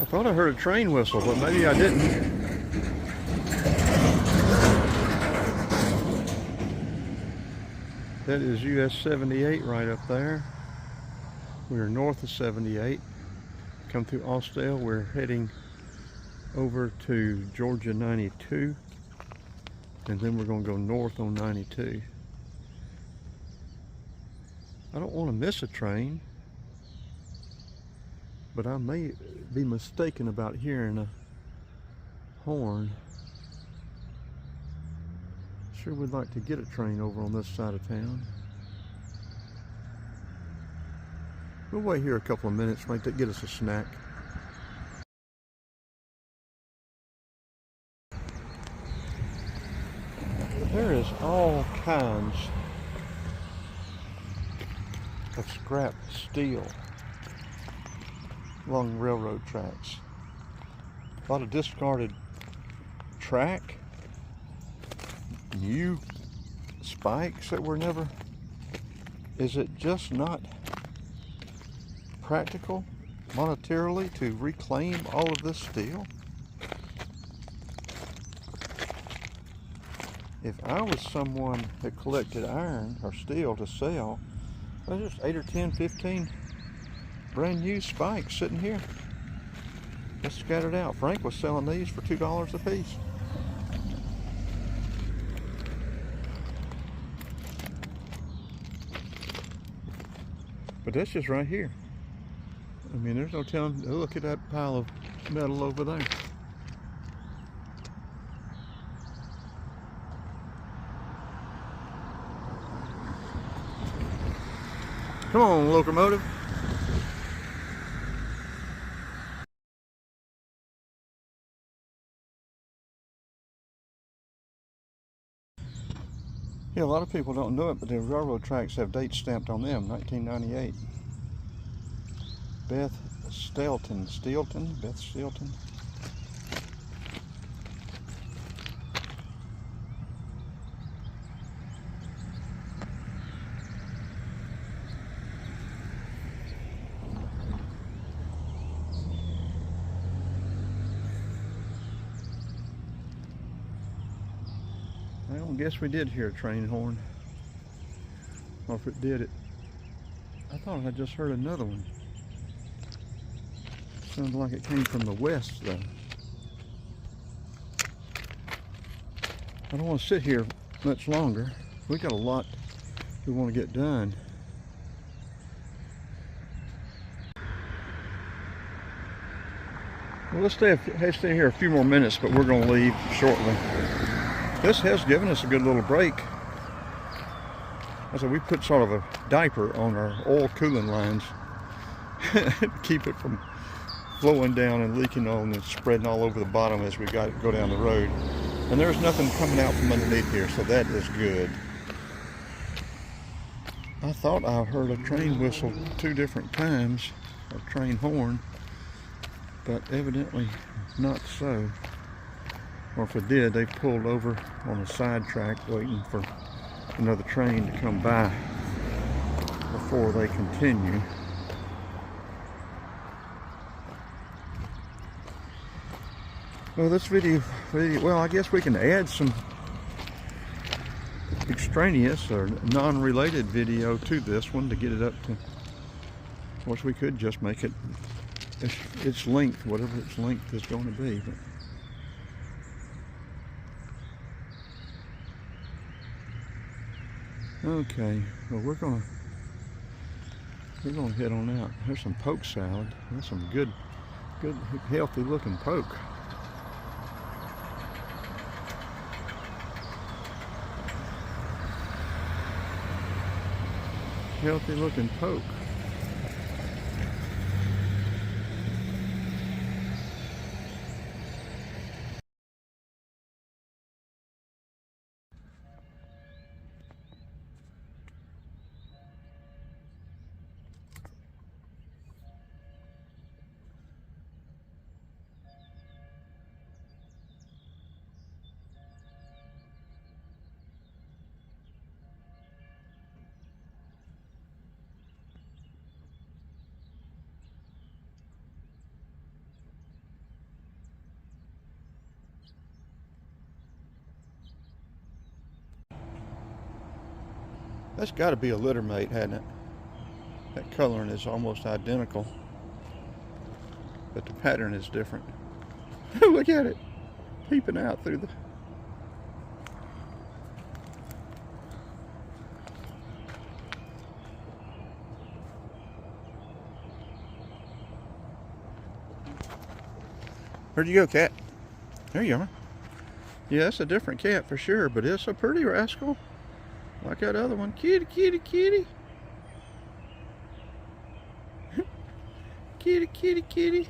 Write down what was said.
I thought I heard a train whistle, but maybe I didn't. That is US 78 right up there. We're north of 78. Come through Austell, we're heading over to Georgia 92. And then we're going to go north on 92. I don't want to miss a train, but I may be mistaken about hearing a horn. Sure would like to get a train over on this side of town. We'll wait here a couple of minutes, might get us a snack. There is all kinds of scrap steel along railroad tracks. A lot of discarded track, new spikes that were never. Is it just not practical monetarily to reclaim all of this steel? If I was someone that collected iron or steel to sell, there's just 8 or 10, 15 brand new spikes sitting here, just scattered out. Frank was selling these for $2 a piece. But that's just right here. I mean, there's no telling. Look at that pile of metal over there. Come on, locomotive. Yeah, a lot of people don't know it, but the railroad tracks have dates stamped on them, 1998. Beth Stilton. Well, I guess we did hear a train horn. Or if it did, I thought I just heard another one. Sounded like it came from the west, though. I don't want to sit here much longer. We got a lot we want to get done. Well, let's stay here a few more minutes, but we're going to leave shortly. This has given us a good little break. So we put sort of a diaper on our oil cooling lines to keep it from flowing down and leaking on and spreading all over the bottom as we go down the road. And there's nothing coming out from underneath here, so that is good. I thought I heard a train whistle 2 different times, or train horn, but evidently not so. Or if it did, they pulled over on a side track waiting for another train to come by before they continue. Well, this video, well, I guess we can add some extraneous or non-related video to this one to get it up to, of course we could just make it its length, whatever its length is going to be. But okay, well we're gonna head on out. There's some poke salad. That's some good healthy looking poke. Healthy looking poke. That's got to be a litter mate, hadn't it? That coloring is almost identical, but the pattern is different. Look at it, peeping out through the... Where'd you go, cat? There you are. Yeah, it's a different cat for sure, but it's a pretty rascal. Like that other one. Kitty, kitty, kitty. Kitty, kitty, kitty.